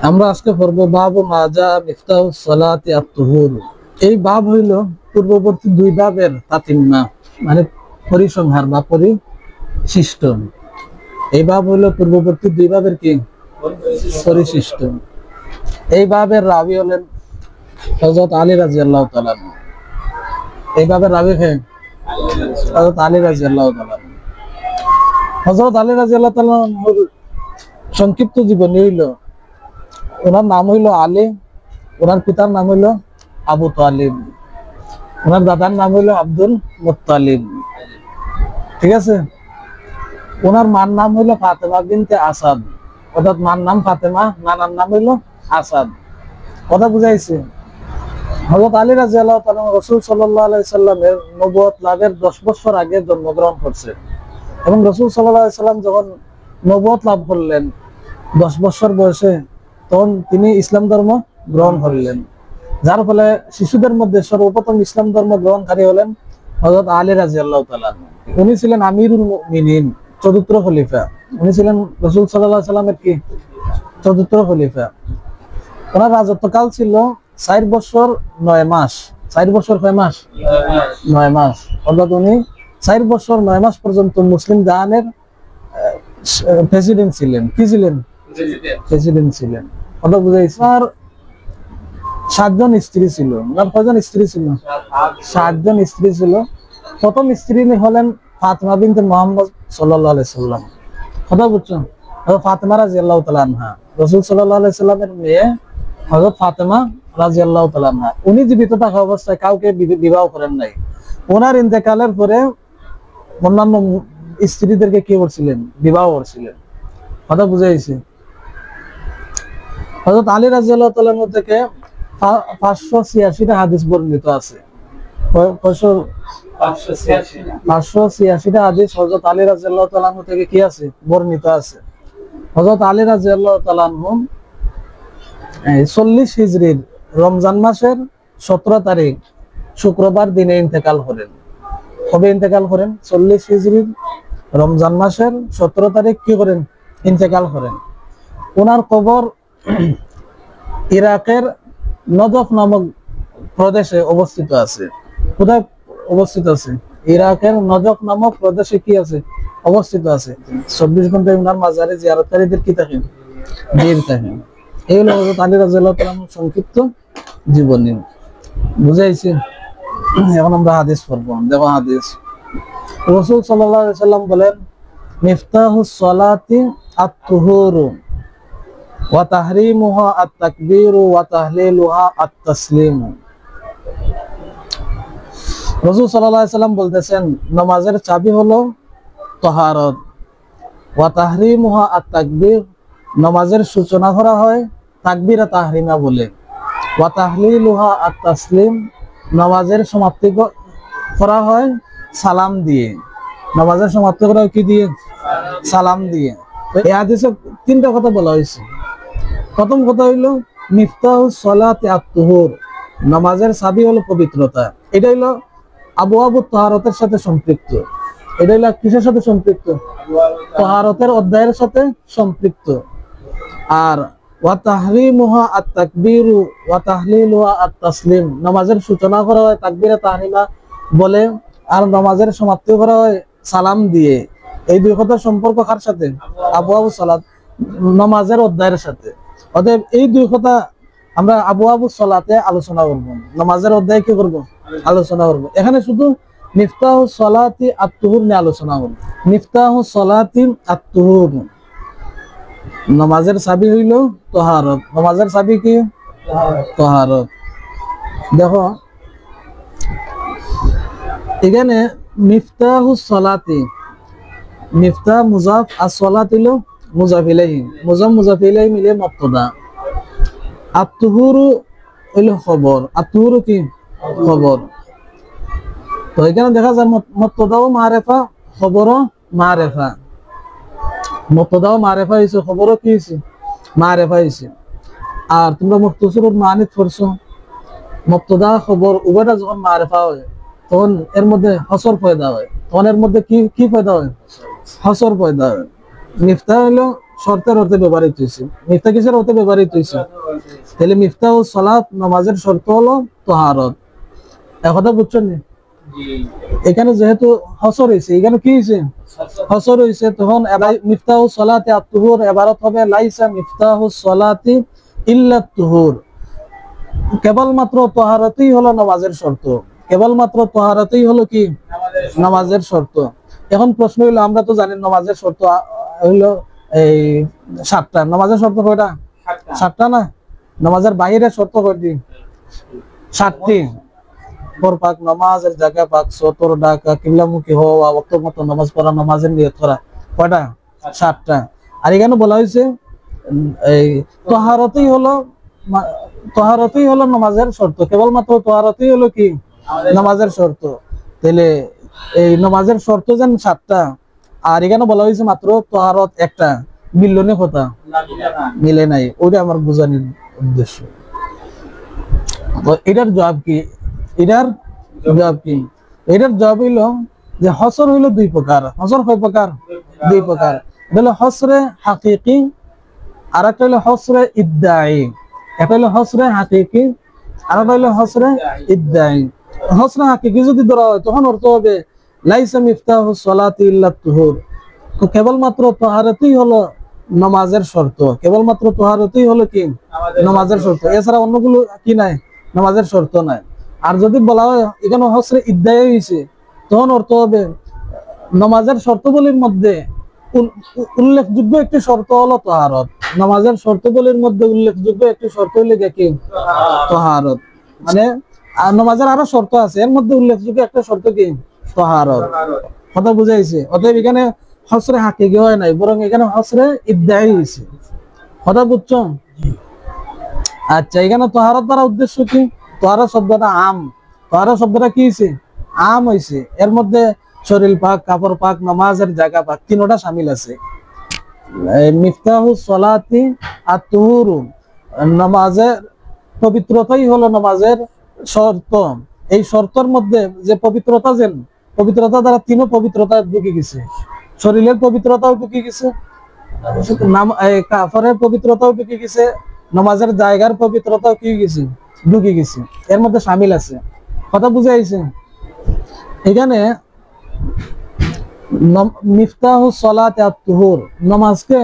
আমরা আজকে পড়বো বাবু মাজা মিফতাহুস সালাতি আত-তুহুর। এই বাব হইল পূর্ববর্তী দুই বাবের তাতিম্মা, মানে পরিসংহার বা পরিশিষ্ট। এই বাব হইল পূর্ববর্তী দুই বাবের কি পরিশিষ্ট। এই বাবের রাবি হলেন হযরত আলী রাদিয়াল্লাহু তাআলা। এই বাবের রাবি কে? হযরত আলী রাদিয়াল্লাহু তাআলা। হযরত আলী রাদিয়াল্লাহু তাআলা সংক্ষিপ্ত জীবনী হইল, ওনার নাম হইল আলী, ওনার পিতার নাম হইল আবু তালিব, ওনার দাদার নাম হইল আব্দুল মুত্তালিব। ঠিক আছে। ওনার মার নাম হইল ফাতেমা বিনতে আসাদ, অর্থাৎ মার নাম ফাতেমা, নানার নাম হইল আসাদ। কথা বুঝাইছে? হযরত আলী রাদিয়াল্লাহু তাআলা রাসূল সাল্লাল্লাহু আলাইহি সাল্লামের নবুয়ত লাভের 10 বছর আগে জন্মগ্রহণ করছেন এবং রাসূল সাল্লাল্লাহু আলাইহি সাল্লাম যখন নবুয়ত লাভ করলেন 10 বছর বয়সে, তখন তিনি ইসলাম ধর্ম গ্রহণ করলেন। যার ফলে শিশুদের মধ্যে সর্বপ্রথম ইসলাম ধর্ম গ্রহণকারী হলেন হযরত আলী রাদিয়াল্লাহু তাআলা। উনি ছিলেন আমিরুল মুমিনিন, চতুর্থ খলিফা। উনি ছিলেন রাসূল সাল্লাল্লাহু আলাইহি সাল্লামের কি চতুর্থ খলিফা। ওনার রাজত্বকাল ছিল 4 বছর 9 মাস। 4 বছর কয় মাস? 9 মাস। অর্থাৎ উনি 4 বছর 9 মাস পর্যন্ত মুসলিম জাহানের প্রেসিডেন্ট ছিলেন। কি ছিলেন? প্রেসিডেন্ট ছিলেন। কথা বুঝাইছে? আর 7 জন স্ত্রী ছিল। ওনার কয়জন স্ত্রী ছিল? 7 জন স্ত্রী ছিল। প্রথম স্ত্রী হলেন ফাতেমা বিনতে মুহাম্মদ সাল্লাল্লাহু আলাইহি সাল্লাম। কথা বুঝছো? ফাতেমা রাদিয়াল্লাহু তাআলা আনহা, রাসূল সাল্লাল্লাহু আলাইহি সাল্লামের মেয়ে হযরত ফাতেমা রাদিয়াল্লাহু তাআলা আনহা। উনি জীবিত থাকা অবস্থায় কাউকে বিবাহ করেন নাই। ওনার ইন্তেকালের পরে অন্যান্য স্ত্রীদেরকে কি করছিলেন? বিবাহ করছিলেন। কথা বুঝাইছে? হযরত আলী রাদিয়াল্লাহু তাআলা থেকে 586টা হাদিস বর্ণিত আছে। 586টা হাদিস হযরত আলী রাদিয়াল্লাহু তাআলা থেকে কি আছে? বর্ণিত আছে। হযরত আলী রাদিয়াল্লাহু তাআলা 40 হিজরির রমজান মাসের 17 তারিখ শুক্রবার দিনে ইন্তেকাল করেন। কবে ইন্তেকাল করেন? 40 হিজরির রমজান মাসের 17 তারিখ কি করেন? ইন্তেকাল করেন। ওনার কবর ইরাকের নজফ নামক প্রদেশে অবস্থিত আছে। কোথায় অবস্থিত আছে? ইরাকের নজফ নামক প্রদেশে কি আছে? অবস্থিত আছে। 24 ঘন্টা ওনার মাজারে জিয়ারতকারীদের কি থাকে? ভিড় থাকে। এই হলো হযরত আলী রাদিয়াল্লাহু তাআলার সংক্ষিপ্ত জীবনী। বুঝাইছে? এখন আমরা হাদিস পড়বো। দেখো হাদিস। রাসূল সাল্লাল্লাহু আলাইহি সাল্লাম বলেন, মিফতাহুস সালাতি আত-তুহুরু ওয়া তাহরিমুহা আত-তাকবীরু ওয়া তাহলিলুহা আত-তাসলিমু। রাসূল সাল্লাল্লাহু আলাইহি সাল্লাম বলতেছেন, নামাজের চাবি হলো তাহারত, ওয়া তাহরিমুহা আত-তাকবীর, নামাজের সূচনা করা হয় তাকবীরা তাহরিমা বলে, ওয়া তাহলিলুহা আত-তাসলিম, নামাজের সমাপ্তি করা হয় সালাম দিয়ে। নামাজের সমাপ্তি করা হয় কি দিয়ে? সালাম দিয়ে। এই হাদিসে 3টা কথা বলা হয়েছে। প্রথম কথা হইলো মিফতাহুস সালাতি আত-তুহুর, নামাজের চাবি হলো পবিত্রতা। এটা হইলো আবওয়াবুত তাহারতের সাথে সম্পৃক্ত। এটা হইলো কিসের সাথে সম্পৃক্ত? তাহারতের অধ্যায়ের সাথে সম্পৃক্ত। আর ওয়া তাহরিমুহা আত-তাকবীরু ওয়া তাহলিলুহা আত-তাসলিম, নামাজের সূচনা করা হয় তাকবীরে তাহরিমা বলে আর নামাজের সমাপ্তি করা হয় সালাম দিয়ে। এই দুই কথার সম্পর্ক কার সাথে? আবওয়াবুস সালাত, নামাজের অধ্যায়ের সাথে। অতএব এই দুই কথা আমরা আবওয়াবুস সালাতে আলোচনা করব, নামাজের অধ্যায়ে কি করব? আলোচনা করব। এখানে শুধু মিফতাহুস সালাতি আত-তুহুর নিয়ে আলোচনা করব। মিফতাহুস সালাতি আত-তুহুর, নামাজের চাবি হইল তাহারত। নামাজের চাবি কি? তাহারত। দেখো এখানে মিফতাহুস সালাতি, মিফতাহ মুজাফ আর সালাত হইল মুজাফ ইলাইহি, মুজাফ ইলাইহি মিলে মুবতাদা। আত-তুহুরু হইল খবর। আত-তুহুরু কি? খবর। তো এখানে দেখা যায় মুবতাদাও মারিফা, খবরও মারিফা। মুবতাদাও মারিফা হইছে, খবরও কি হইছে? মারিফা হইছে। আর তোমরা মুখতাসিরুল মানিত পড়ছো, মুবতাদা খবর উভয়টা যখন মারিফা হয় তখন এর মধ্যে হসর পয়দা হয়। তখন এর মধ্যে কি পয়দা হয়? হসর পয়দা হয়। মিফতাহ হলো শর্তের অর্থে ব্যবহৃত হয়েছে। মিফতা কিসের অর্থে ব্যবহৃত হয়েছে? তাহলে মিফতাহুস সালাত নামাজের শর্ত হলো তাহারত। কথা বুঝছেন? এখানে যেহেতু হসর হয়েছে, এখানে কি হয়েছে? হসর হয়েছে, তখন মিফতাহুস সালাতি আত-তুহুর ইবারত হবে লাইসা মিফতাহুস সালাতি ইল্লা তুহুর। কেবলমাত্র তাহারতই হলো নামাজের শর্ত। কেবলমাত্র তাহারতই হলো কি? নামাজের শর্ত। এখন প্রশ্ন হইলো, আমরা তো জানি নামাজের শর্ত হইলো এই 7টা। নামাজের শর্ত কয়টা? 7টা না? নামাজের বাইরে শর্ত কয়টি? 7টি। পাক নামাজের জায়গা পাক, সতর ডাকা, কিবলামুখী হওয়া, ওয়াক্ত মতো নামাজ পড়া, নামাজের নিয়ত করা। কয়টা? 7টা। আর এখানে বলা হয়েছে এই তাহারতই হলো নামাজের শর্ত। কেবলমাত্র তাহারতই হলো কি? নামাজের শর্ত। তাহলে এই নামাজের শর্ত যেন 7টা, আর এখানে বলা হয়েছে মাত্র তাহারত একটা। মিলনে কথা মিলে নাই, ওইটা আমার বোঝানোর উদ্দেশ্য। তো এটার জবাব কি? এটার জবাব হইলো যে হসর হইলো 2 প্রকার। হসর কয় প্রকার? 2 প্রকার। এটা হসরে হাকিকি, আর একটা হলো হসরে ইদ্দাই। একটা হলো হসরে হাকিকি, আর একটা হলো হসরে ইদ্দাই। হসরে হাকিকি যদি ধরা হয়, তখন অর্থ হবে লাইসা মিফতাহুস সালাতি ইল্লা তুহুর। তো কেবলমাত্র তাহারতই হলো নামাজের শর্ত। কেবলমাত্র তাহারতই হলো কি? নামাজের শর্ত। এছাড়া অন্যগুলো কি নাই? নামাজের শর্ত নাই। আর যদি বলা হয় এখানে হসরে ইদ্দাই হয়েছে, তখন অর্থ হবে নামাজের শর্তগুলির মধ্যে উল্লেখযোগ্য একটি শর্ত হলো তাহারত। নামাজের শর্তগুলির মধ্যে উল্লেখযোগ্য একটি শর্ত হইলে কি? তাহারত। মানে নামাজের আরো শর্ত আছে, এর মধ্যে উল্লেখযোগ্য একটা শর্ত কি? তাহারত। কথা বুঝাইছে? অতএব এখানে হসরে হাকিকি হয় নাই, বরং এখানে হসরে ইদ্দাই হয়েছে। কথা বুঝছো? আচ্ছা, এখানে তাহারত দ্বারা উদ্দেশ্য কি? তাহারত শব্দটা আম। তাহারত শব্দটা কি হয়েছে? আম হয়েছে। এর মধ্যে শরীর পাক, কাপড় পাক, নামাজের জায়গা পাক, তিনটা শামিল আছে। মিফতাহুস সালাতি আত-তুহুরু, নামাজের পবিত্রতাই হলো নামাজের শর্ত। এই শর্তের মধ্যে যে পবিত্রতা, পবিত্রতা দ্বারা 3 পবিত্রতা ঢুকে গেছে। শরীরের পবিত্রতাও ঢুকে গেছে, কাপড়ের পবিত্রতাও ঢুকে গেছে, নামাজের জায়গার পবিত্রতাও কি গেছে? ঢুকে গেছে। এর মধ্যে শামিল আছে। কথা বুঝাইছে? এখানে মিফতাহুস সালাতি আত-তুহুর, নামাজকে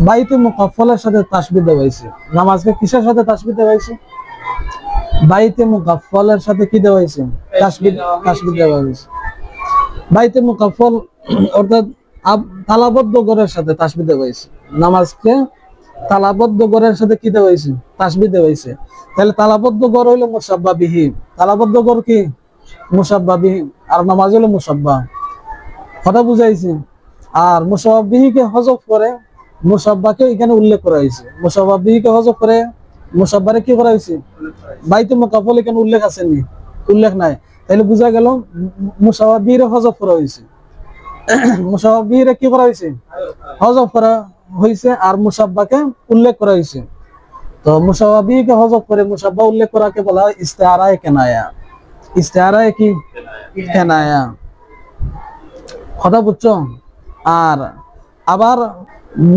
বাইতে মুকাফফালের সাথে তাসবিহ দেওয়া হয়েছে। নামাজকে কিসের সাথে তাসবিহ দেওয়া হয়েছে? বাইতে মুকাফফালের সাথে কি দেওয়া হয়েছে? তাসবিহ দেওয়া হয়েছে। বাইতে মুকাফফল অর্থাৎ তালাবদ্ধ ঘরের সাথে তাসবিহ দেওয়া হয়েছে। নামাজকে তালাবদ্ধ ঘরের সাথে কি দেওয়া হয়েছে? তাসবিহ দেওয়া হয়েছে। তাহলে তালাবদ্ধ ঘর হইলো মুসাব্বা বিহি। তালাবদ্ধ ঘর কি? মুসাব্বা বিহি। আর নামাজ হলো মুসাব্বা। কথা বুঝাইছি? আর মুসাব্বা বিহিকে হযফ করে মুসাব্বাকে এখানে উল্লেখ করা হয়েছে। মুসাব্বা বিহিকে হযফ করে মুসাব্বারে কি করা হয়েছে? বাইতে মুকাফফল এখানে উল্লেখ আছে নি? উল্লেখ নাই। তাহলে বোঝা গেল মুসাব্বা বিহিরে হযফ করা হয়েছে। মুসাব্বা বিহিরে কি করা হয়েছে? হযফ করা হয়েছে, আর মুসাব্বাকে উল্লেখ করা হয়েছে। তো মুসাব্বা বিহিকে হযফ করে মুসাব্বা উল্লেখ করাকে বলা হয় ইস্তিআরায়ে কিনায়া। ইস্তিআরায়ে কি? কিনায়া। কথা বুঝছো? আর আবার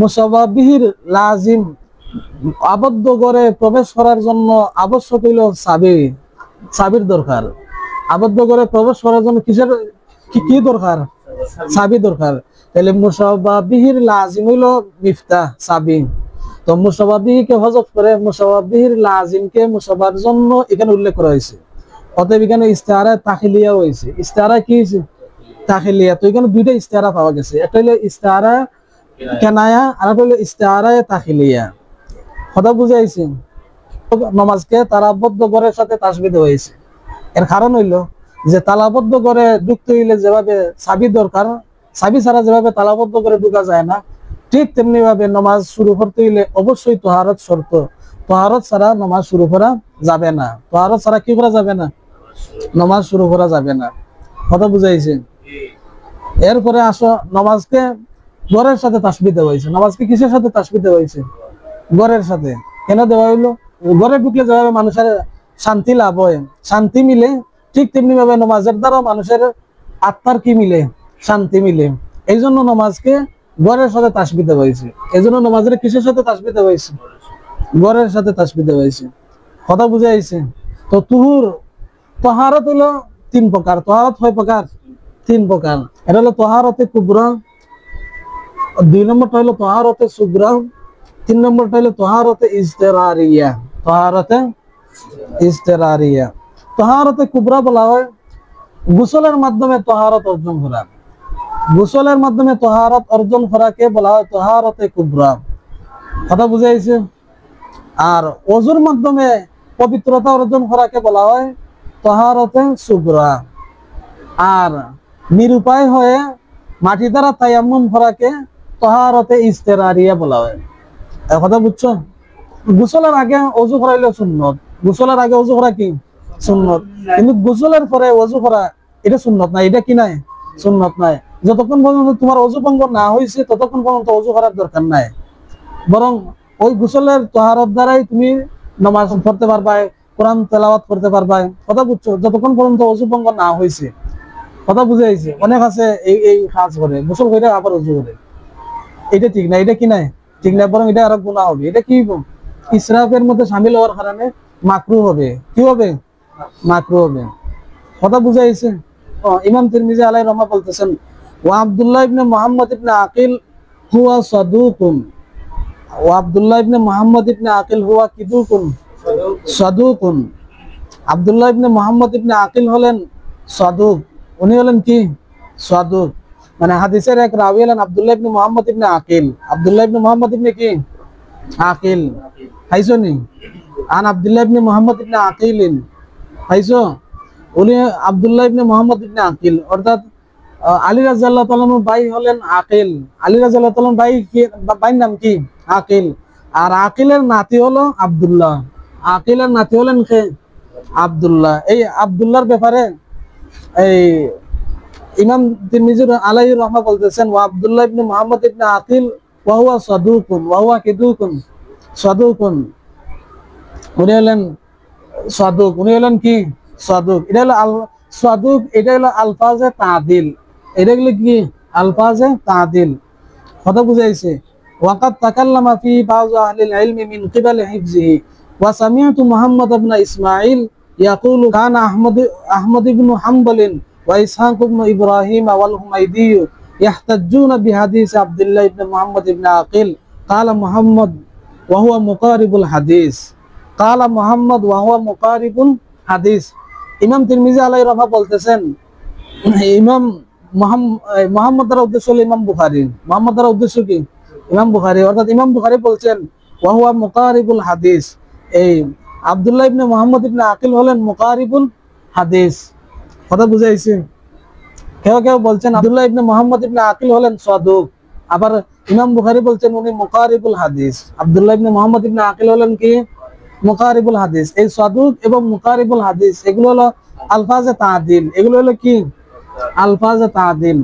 মুসাব্বা বিহির লাজিম, আবদ্ধ ঘরে প্রবেশ করার জন্য আবশ্যক হইল চাবি। চাবির দরকার। আবদ্ধ ঘরে প্রবেশ করার জন্য কিসের কি দরকার? চাবি দরকার। তাহলে মুসাব্বা বিহির লাজিম হইল মিফতাহ, চাবি। তো মুসাব্বা বিহিকে হযফ করে মুসাব্বা বিহির লাজিমকে মুসাব্বার জন্য এখানে উল্লেখ করা হয়েছে। অতএব এখানে ইস্তিআরা তাখিলিয়া হয়েছে। ইস্তিআরা কি হয়েছে? তাখিলিয়া। তো এখানে 2টা ইস্তিআরা পাওয়া গেছে। একটা হলো ইস্তিআরা কিনায়া, আর একটা হলো ইস্তিআরা তাখিলিয়া। কথা বুঝাইছে? নামাজকে তালাবদ্ধ ঘরের সাথে তাসবিহ দেওয়া হয়েছে। এর কারণ হইলো যে তালাবদ্ধ ঘরে ঢুকতে হইলে যেভাবে চাবি দরকার, চাবি ছাড়া যেভাবে তালাবদ্ধ ঘরে ঢুকা যায় না, ঠিক তেমনি ভাবে নামাজ শুরু করতে হইলে অবশ্যই তাহারত শর্ত। তাহারত ছাড়া নামাজ শুরু করা যাবে না। তাহারত ছাড়া কি করা যাবে না? নামাজ শুরু করা যাবে না। কথা বুঝাইছে? এরপরে আসো, নামাজকে ঘরের সাথে তাসবিহ দেওয়া হয়েছে। নামাজকে কিসের সাথে তাসবিহ দেওয়া হয়েছে? ঘরের সাথে। কেন দেওয়া হইলো? ঘরে ঢুকলে যেভাবে মানুষের শান্তি লাভ হয়, শান্তি মিলে, ঠিক তেমনি ভাবে নামাজের দ্বারা মানুষের আত্মার কি মিলে? শান্তি মিলে। এই জন্য নামাজকে গড়ের সাথে তাসবিহ দেওয়া হয়েছে। এই জন্য নামাজের কিসের সাথে তাসবিহ দেওয়া হয়েছে? গড়ের সাথে তাসবিহ দেওয়া হয়েছে। কথা বুঝে আইছে? তো তুহুর তহারত হলো তিন প্রকার। তহারত কয় প্রকার? তিন প্রকার। এটা হলো তহারতে কুবরা, দুই নম্বরটা হলো তহারতে সুগরা, তিন নম্বরটা হলো তহারতে ইজতেরারিয়া। তহারতে ইজতেরারিয়া। তহারতে কুবরা বলা হয় গোসলের মাধ্যমে তহারত অর্জন করা। গোসলের মাধ্যমে তহারত অর্জন করাকে বলা হয় তহারতে কুবরা। কথা বুঝাইছে? আর ওযুর মাধ্যমে পবিত্রতা অর্জন করাকে বলা হয় তহারতে সুগরা। আর নিরুপায় হয়ে মাটি দ্বারা তায়াম্মুম করাকে তহারতে ইজতেরারিয়া বলা হয়। এই কথা বুঝছো? গোসলের আগে ওযু করাইলে সুন্নত, গোসলের আগে ওযু করা কি সুন্নত, কিন্তু গোসলের পরে ওযু করা এটা সুন্নত নাই। এটা কি নাই? সুন্নত নাই। যতক্ষণ পর্যন্ত তোমার ওযু ভঙ্গ না হয়েছে ততক্ষণ পর্যন্ত ওযু করার দরকার নাই। বরং ওই গোসলের তহারত দ্বারাই তুমি নামাজ পড়তে পারবা, কোরআন তেলাওয়াত করতে পারবা। কথা বুঝছো? যতক্ষণ পর্যন্ত ওযু ভঙ্গ না হয়েছে। কথা বুঝে আইছে? অনেক আছে এই এই কাজ করে, গোসল করে আবার ওযু করে। এটা ঠিক না। এটা কি নাই? ঠিক না, বরং এটা আরো গুনাহ হবে। এটা কি ইসরাফের মধ্যে শামিল হওয়ার কারণে মাকরুহ হবে। কি হবে? মাকরুহ হবে। কথা বুঝে আইছে? ইমাম তিরমিজি আলাইহির রাহমাহ বলতেছেন, ওয়া আব্দুল্লাহ ইবনে মুহাম্মদ ইবনে আকিল হুয়া সাদুকুন। ওয়া আব্দুল্লাহ ইবনে মুহাম্মদ ইবনে আকিল হুয়া কিদুকুন সাদুকুন। আব্দুল্লাহ ইবনে মুহাম্মদ ইবনে আকিল হলেন সাদুক। উনি হলেন কি? সাদুক। মানে হাদিসের এক রাবী হলেন আব্দুল্লাহ ইবনে মুহাম্মদ ইবনে আকিল। আব্দুল্লাহ ইবনে মুহাম্মদ ইবনে কি? আকিল। পাইছনি? আন আব্দুল্লাহ ইবনে মুহাম্মদ ইবনে আকিলিন। পাইছো? উনি আব্দুল্লাহ ইবনে মুহাম্মদ ইবনে আকিল, অর্থাৎ আলী রাদিয়াল্লাহু তাআলা আনহু ভাই হলেন আকিল। আলী রাদিয়াল্লাহু তাআলা ভাই কি? ভাইয়ের নাম কি? আকিল। আর আকিলের নাতি হলো আব্দুল্লাহ। আকিলের নাতি হলেন কে? আব্দুল্লাহ। এই আব্দুল্লাহর ব্যাপারে এই ইমাম তিরমিজি আলাইহির রাহমাহ বলতেছেন, ওয়া আব্দুল্লাহ ইবনে মুহাম্মদ ইবনে আকিল ওয়া হুয়া সাদুকুন ওয়া হুয়া কিদুকুন সাদুকুন। উনি হলেন সাদুক। উনি হলেন কি? সাদুক। এটা হলো সাদুক। এটা হলো আলফাজে তাদিল। এটা হলো কি? আলফাজে তাদিল। কথা বুঝাইছে? ওয়াকাদ তাকাল্লামা ফি বাযু আহলিল ইলমি মিন কিবালি হিফজিহি ওয়া সামি'তু মুহাম্মদ ইবনে ইসমাঈল ইয়াকুলু কানা আহমদ ইবনে হাম্বলিন ওয়া ইসহাক ইবনে ইব্রাহিম ওয়াল হুমাইদি ইয়াহতাজ্জুনা বিহাদিস আব্দুল্লাহ ইবনে মুহাম্মদ ইবনে আকিল ক্বালা মুহাম্মদ ওয়া হুয়া মুকারিবুল হাদিস। ক্বালা মুহাম্মদ ওয়া হুয়া মুকারিবুল হাদিস। ইমাম তিরমিজি আলাইহির রাহমাহ বলতেছেন, ইমাম মুহাম্মদ দ্বারা উদ্দেশ্য হলো ইমাম বুখারী। মুহাম্মদ দ্বারা উদ্দেশ্য কি? ইমাম বুখারী। অর্থাৎ ইমাম বুখারী বলছেন ওয়া হুয়া মুকারিবুল হাদিস। এই আব্দুল্লাহ ইবনে মুহাম্মদ ইবনে আকিল হলেন মুকারিবুল হাদিস। কথা বুঝাইছে? কেউ কেউ বলছেন আব্দুল্লাহ ইবনে মুহাম্মদ ইবনে আকিল হলেন সাদুক। আবার ইমাম বুখারী বলছেন উনি মুকারিবুল হাদিস। আব্দুল্লাহ ইবনে মুহাম্মদ ইবনে আকিল হলেন কি? মুকারিবুল হাদিস। এই সাদুক এবং মুকারিবুল হাদিস এগুলো হলো আলফাজে তাদিল। এগুলো হলো কি? আলফাজে তাদিল।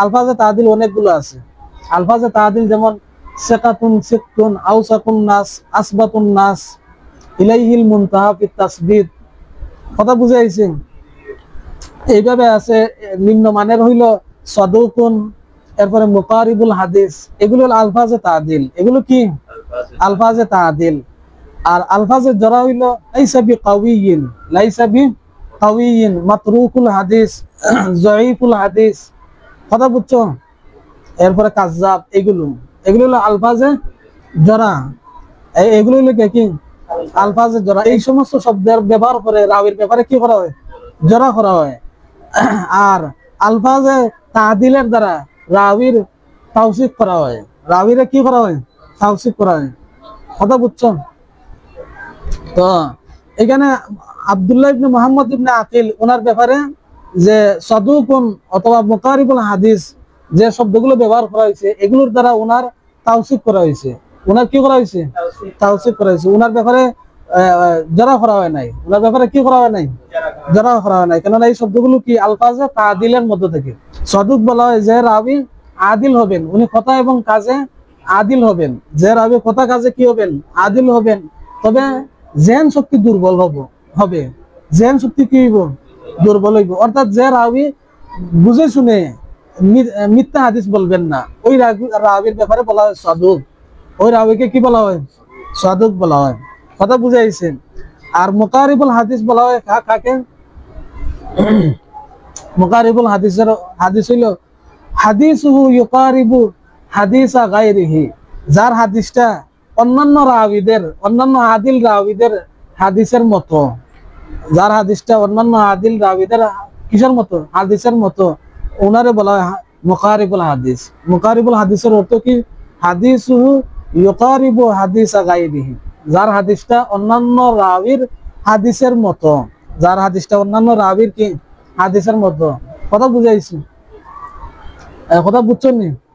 আলফাজে তাদিল অনেকগুলো আছে। আলফাজে তাদিল যেমন সিকাতুন, সিকতুন, আউসাকুন নাস, আসবাতুন নাস, ইলাইহিল মুনতাহা ফিত তাসবিত। কথা বুঝে আইছে? এইভাবে আছে। নিম্নমানের হইল সাদুকুন, এরপরে মুকারিবুল হাদিস। এগুলো হলো আলফাজে তাদিল। এগুলো কি? আলফাজে তাদিল। আর আলফাজে জরা হইল লাইসা বিকাউইয়িন, লাইসা বিকাউইয়িন, মাতরুকুল হাদিস, যায়ীফুল হাদিস। কথা বুঝছো? এরপরে কাজ্জাব। এগুলো হলো আলফাজে জরা। এগুলো হলো কি? আলফাজে জরা। এই সমস্ত শব্দের ব্যবহার করে রাবির ব্যাপারে কি করা হয়? জরা করা হয়। আর আলফাজে তাদিলের দ্বারা রাবির তাওসীফ করা হয়। রাবিরে কি করা হয়? তাওসীফ করা হয়। কথা বুঝছো? তো এখানে আব্দুল্লাহ ইবনে মুহাম্মদ ইবনে আকিল ওনার ব্যাপারে যে সাদুকুন অথবা মুকারিবুল হাদিস যে শব্দগুলো ব্যবহার করা হয়েছে এগুলোর দ্বারা ওনার তাওসীফ করা হয়েছে। ওনার কি করা হয়েছে? তাওসীফ করা হয়েছে। ওনার ব্যাপারে জরা করা হয় নাই। ওনার ব্যাপারে কি করা হয় নাই? জরা করা হয় নাই। কেননা এই শব্দগুলো কি? আলফাজে তাদিলের মধ্যে থেকে। সাদুক বলা হয় যে রাবি আদিল হবেন, উনি কথা এবং কাজে আদিল হবেন। যে রাবি কথা কাজে কি হবেন? আদিল হবেন। তবে জেন শক্তি দুর্বল হবে। জেন শক্তি কি হইব? দুর্বল হইব। অর্থাৎ যে রাবি বুঝে শুনে মিথ্যা হাদিস বলবেন না, ওই রাবির ব্যাপারে বলা হয় সাদুক। ওই রাবিকে কি বলা হয়? সাদুক বলা হয়। কথা বুঝাইছেন? আর মুকারিবুল হাদিস বলা হয় কাকে? মুকারিবুল হাদিসের হাদিস হইল হাদিসুহু ইউকারিবু হাদিসা গায়রিহি, যার হাদিসটা অন্যান্য রাবিদের, অন্যান্য আদিল রাবিদের হাদিসের মতো, যার হাদিসটা অন্যান্য আদিল রাবিদের কিসের মতো? হাদিসের মতো, ওনারে বলা হয় মুকারিবুল হাদিস। মুকারিবুল হাদিসের অর্থ কি? হাদিসুহু ইউকারিবু হাদিসা গায়রিহি, যার হাদিসটা অন্যান্য রাবির হাদিসের মতো, যার হাদিসটা অন্যান্য রাবির কি হাদিসের মতো। কথা বুঝাইছি? কথা বুঝছেন নি?